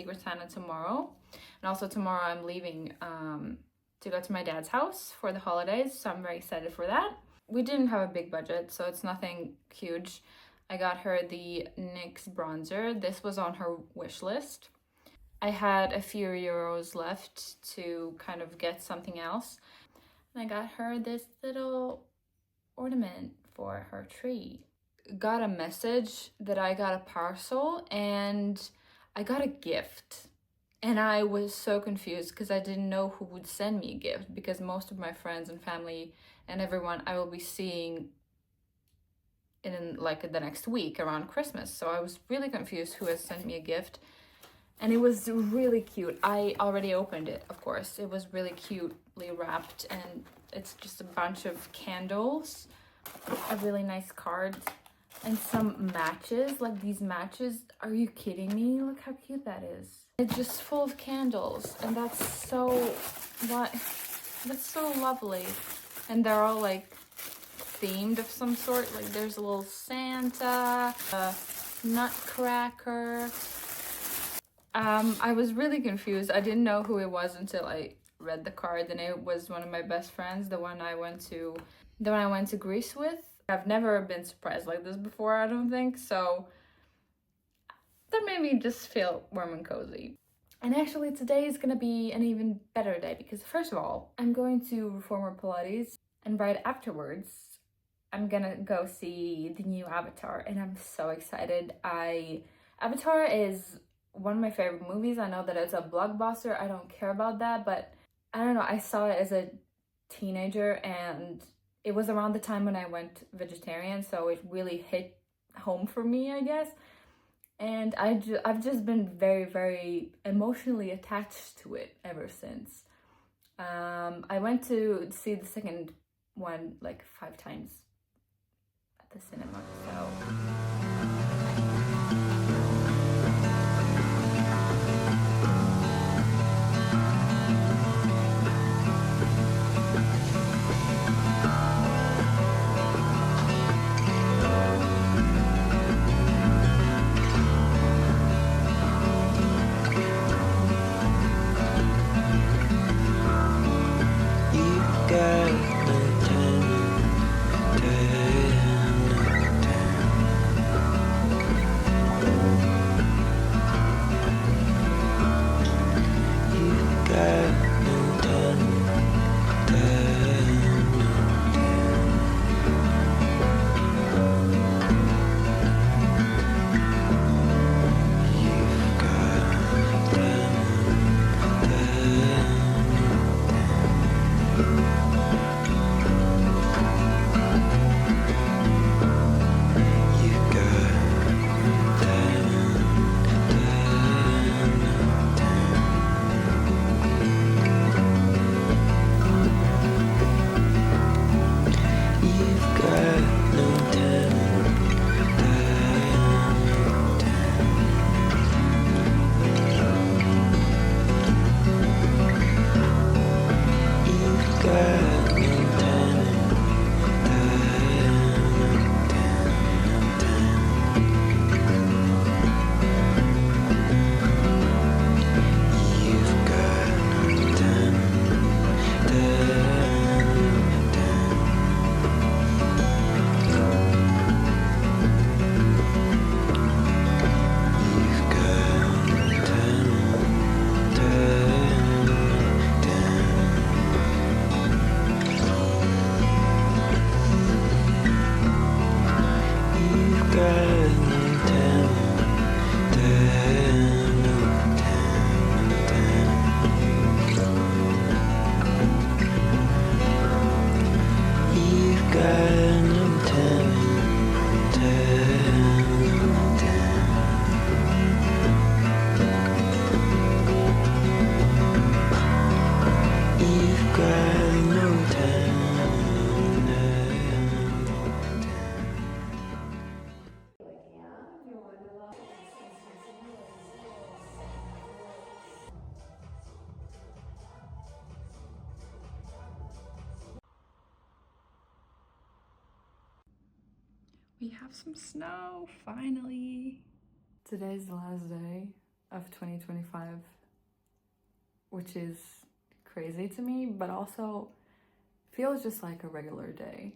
Secret Santa tomorrow. And also tomorrow I'm leaving to go to my dad's house for the holidays, so I'm very excited for that. We didn't have a big budget, so it's nothing huge. I got her the NYX bronzer. This was on her wish list. I had a few euros left to kind of get something else. And I got her this little ornament for her tree. Got a message that I got a parcel and I got a gift. And I was so confused because I didn't know who would send me a gift, because most of my friends and family and everyone I will be seeing in like the next week around Christmas. So I was really confused who has sent me a gift. And it was really cute. I already opened it, of course. It was really cutely wrapped, and it's just a bunch of candles, a really nice card, and some matches. Like these matches, are you kidding me? Look how cute that is. It's just full of candles, and that's so lovely. And they're all like themed of some sort. Like there's a little Santa, a nutcracker. I was really confused. I didn't know who it was until I read the card, and it was one of my best friends, the one I went to Greece with. I've never been surprised like this before, I don't think, so that made me just feel warm and cozy. And actually today is gonna be an even better day, because first of all, I'm going to Reformer Pilates, and right afterwards I'm gonna go see the new Avatar, and I'm so excited. Avatar is one of my favorite movies. I know that it's a blockbuster. I don't care about that, but I don't know. I saw it as a teenager, and it was around the time when I went vegetarian, so it really hit home for me, I guess. And I've just been very, very emotionally attached to it ever since. I went to see the second one like 5 times at the cinema, so... We have some snow, finally. Today's the last day of 2025, which is crazy to me, but also feels just like a regular day.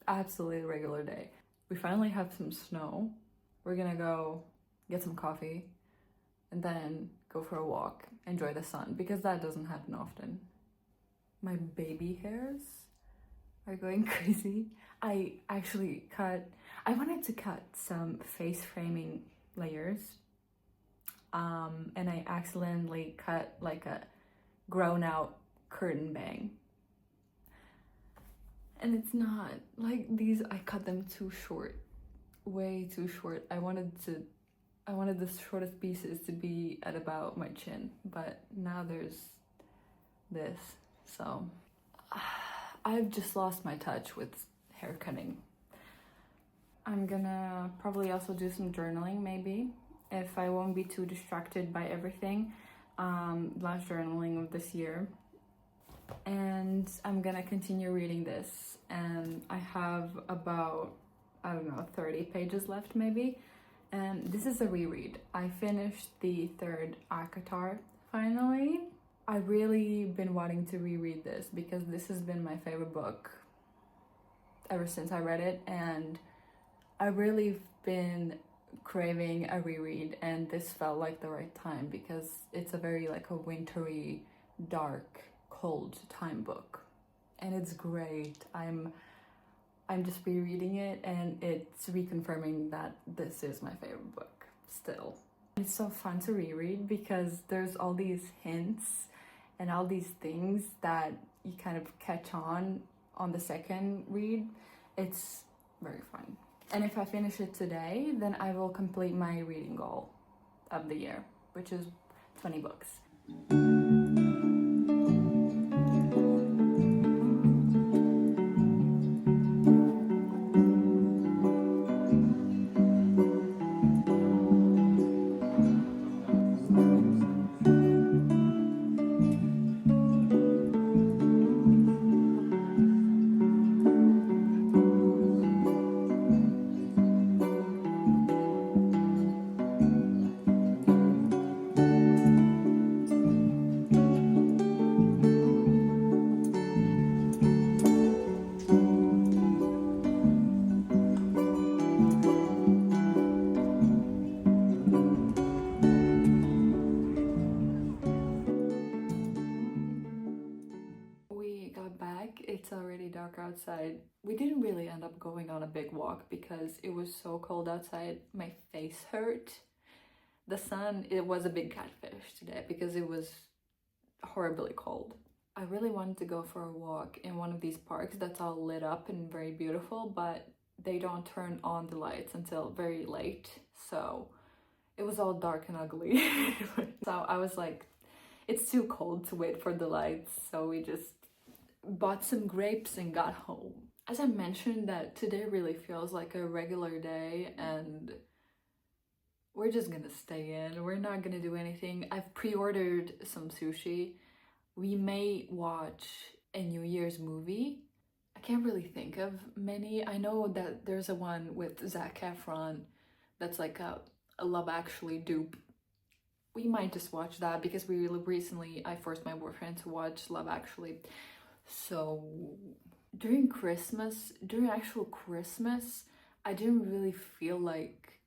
Absolutely a regular day. We finally have some snow. We're gonna go get some coffee and then go for a walk, enjoy the sun, because that doesn't happen often. My baby hairs are going crazy. I wanted to cut some face framing layers, and I accidentally cut like a grown out curtain bang. And it's not like these, I cut them too short, way too short. I wanted the shortest pieces to be at about my chin, but now there's this, so I've just lost my touch with hair cutting. I'm gonna probably also do some journaling, maybe, if I won't be too distracted by everything. Last journaling of this year. And I'm gonna continue reading this, and I have about, I don't know, 30 pages left maybe. And this is a reread. I finished the third ACOTAR finally. I've really been wanting to reread this because this has been my favorite book ever since I read it, and I've really been craving a reread, and this felt like the right time because it's a very like a wintry, dark, cold time book, and it's great. I'm just rereading it, and it's reconfirming that this is my favorite book still. It's so fun to reread because there's all these hints and all these things that you kind of catch on the second read. It's very fun. And if I finish it today, then I will complete my reading goal of the year, which is 20 books. It's already dark outside. We didn't really end up going on a big walk because it was so cold outside. My face hurt. The sun, it was a big catfish today because it was horribly cold. I really wanted to go for a walk in one of these parks that's all lit up and very beautiful, but they don't turn on the lights until very late, so it was all dark and ugly. So I was like, it's too cold to wait for the lights, so we just bought some grapes and got home. As I mentioned, that today really feels like a regular day, and we're just gonna stay in. We're not gonna do anything. I've pre-ordered some sushi. We may watch a New Year's movie. I can't really think of many. I know that there's a one with Zac Efron that's like a Love Actually dupe. We might just watch that because we really recently, I forced my boyfriend to watch Love Actually. So during actual Christmas, I didn't really feel like,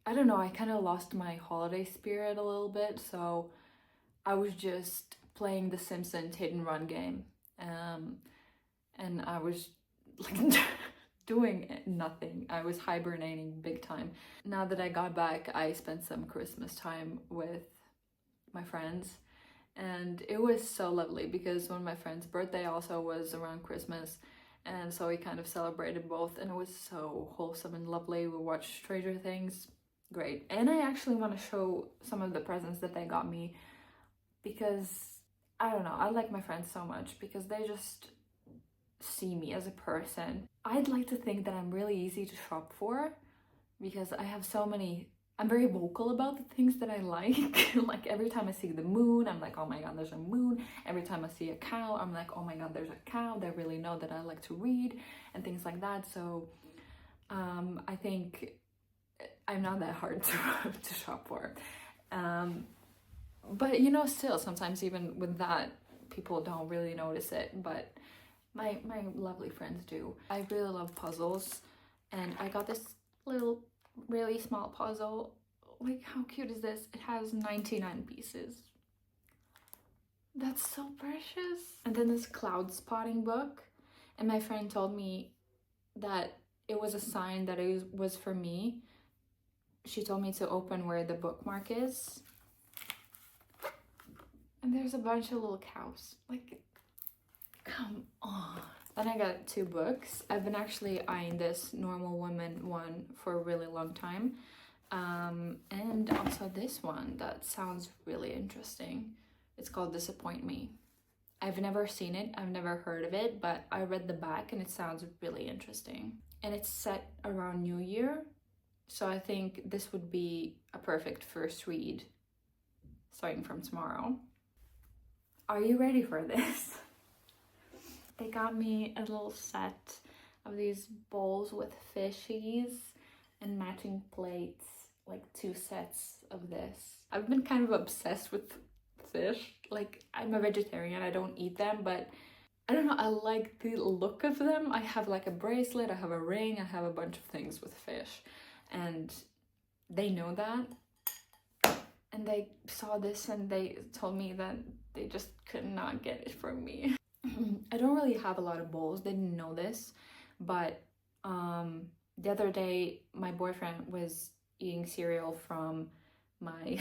I don't know, I kind of lost my holiday spirit a little bit, so I was just playing the Simpsons hit and run game, and I was like doing nothing. I was hibernating big time. Now that I got back, I spent some Christmas time with my friends, and it was so lovely because one of my friend's birthday also was around Christmas, and so we kind of celebrated both, and it was so wholesome and lovely. We watched Stranger Things, great. And I actually want to show some of the presents that they got me because, I don't know, I like my friends so much because they just see me as a person. I'd like to think that I'm really easy to shop for because I have so many, I'm very vocal about the things that I like. Like every time I see the moon, I'm like, oh my god, there's a moon. Every time I see a cow, I'm like, oh my god, there's a cow. They really know that I like to read and things like that. So I think I'm not that hard to shop for. But you know, still sometimes even with that, people don't really notice it, but my lovely friends do. I really love puzzles, and I got this little really small puzzle. Like, how cute is this? It has 99 pieces. That's so precious. And then this cloud spotting book, and my friend told me that it was a sign that it was for me. She told me to open where the bookmark is. And there's a bunch of little cows. Like, come on. Then I got 2 books. I've been actually eyeing this Normal Woman one for a really long time. And also this one that sounds really interesting. It's called Disappoint Me. I've never seen it, I've never heard of it, but I read the back and it sounds really interesting. And it's set around New Year, so I think this would be a perfect first read starting from tomorrow. Are you ready for this? They got me a little set of these bowls with fishies and matching plates, like 2 sets of this. I've been kind of obsessed with fish. Like, I'm a vegetarian, I don't eat them, but I don't know, I like the look of them. I have like a bracelet, I have a ring, I have a bunch of things with fish, and they know that. And they saw this and they told me that they just could not get it from me. I don't really have a lot of bowls, they didn't know this, but the other day my boyfriend was eating cereal from my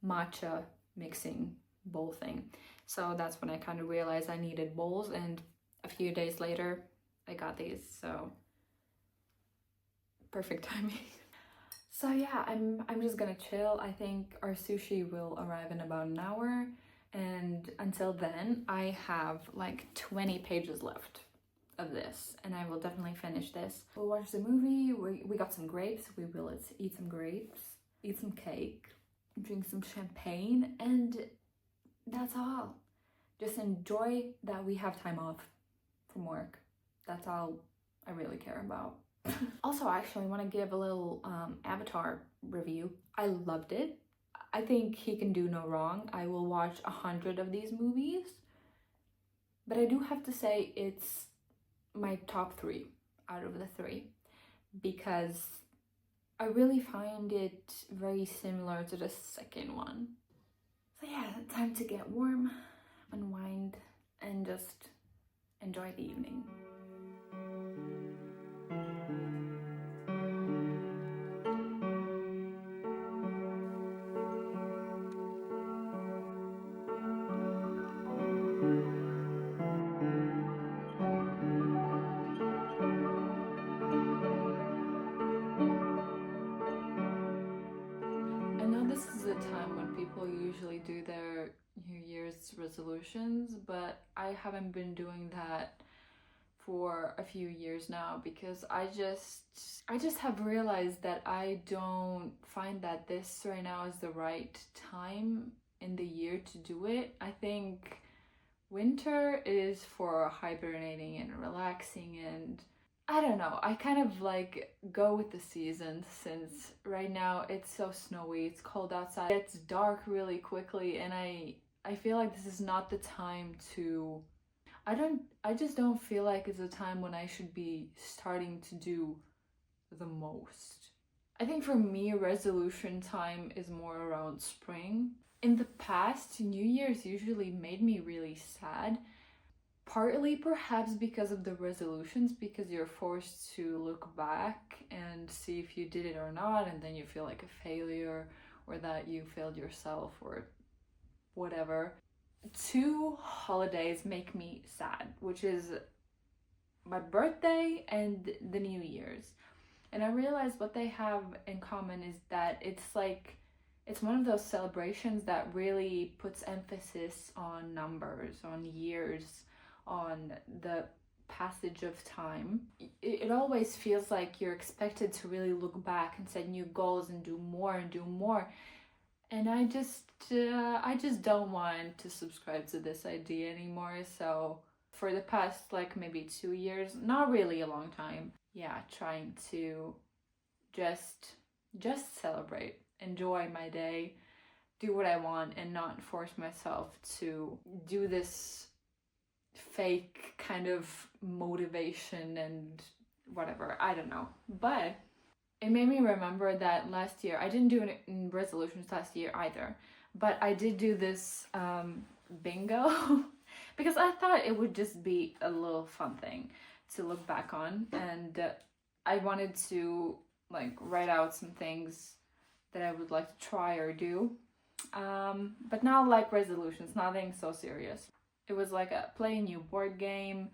matcha mixing bowl thing. So that's when I kind of realized I needed bowls, and a few days later I got these, so perfect timing. So yeah, I'm just gonna chill. I think our sushi will arrive in about an hour, and until then I have like 20 pages left of this, and I will definitely finish this. We'll watch the movie, we got some grapes, we will eat some grapes, eat some cake, drink some champagne, and that's all. Just enjoy that we have time off from work. That's all I really care about. Also, I actually want to give a little Avatar review. I loved it. I think he can do no wrong. I will watch 100 of these movies, but I do have to say it's my top 3 out of the 3, because I really find it very similar to the second one. So yeah, time to get warm, unwind, and just enjoy the evening. I know this is a time when people usually do their New Year's resolutions, but I haven't been doing that for a few years now, because I just have realized that I don't find that this right now is the right time in the year to do it. I think winter is for hibernating and relaxing, and I don't know, I kind of like go with the seasons, since right now it's so snowy, it's cold outside, it's dark really quickly, and I feel like this is not the time to I just don't feel like it's a time when I should be starting to do the most. I think for me, resolution time is more around spring. In the past, New Year's usually made me really sad. Partly perhaps because of the resolutions, because you're forced to look back and see if you did it or not, and then you feel like a failure, or that you failed yourself, or whatever. 2 holidays make me sad, which is my birthday and the New Year's. And I realized what they have in common is that it's one of those celebrations that really puts emphasis on numbers, on years, on the passage of time. It always feels like you're expected to really look back and set new goals and do more and do more. And I just don't want to subscribe to this idea anymore. So for the past like maybe 2 years, not really a long time, yeah, trying to just celebrate enjoy my day, do what I want, and not force myself to do this fake kind of motivation and whatever. I don't know. But it made me remember that last year, I didn't do it in resolutions last year either, but I did do this bingo because I thought it would just be a little fun thing to look back on, and I wanted to like write out some things that I would like to try or do, but not like resolutions, nothing so serious. It was like play a new board game,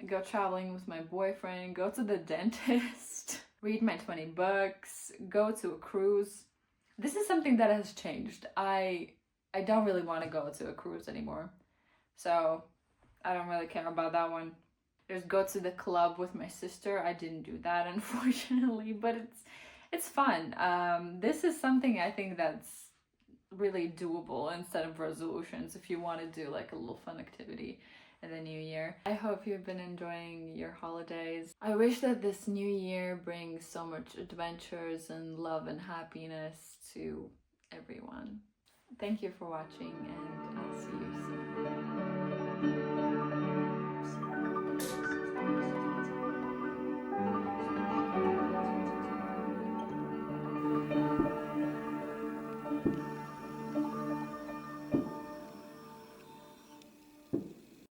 go traveling with my boyfriend, go to the dentist, read my 20 books, go to a cruise. This is something that has changed. I don't really want to go to a cruise anymore, so I don't really care about that one. There's go to the club with my sister. I didn't do that, unfortunately, but it's fun. This is something I think that's really doable instead of resolutions if you want to do like a little fun activity in the new year. I hope you've been enjoying your holidays. I wish that this new year brings so much adventures and love and happiness to everyone. Thank you for watching, and I'll see you soon.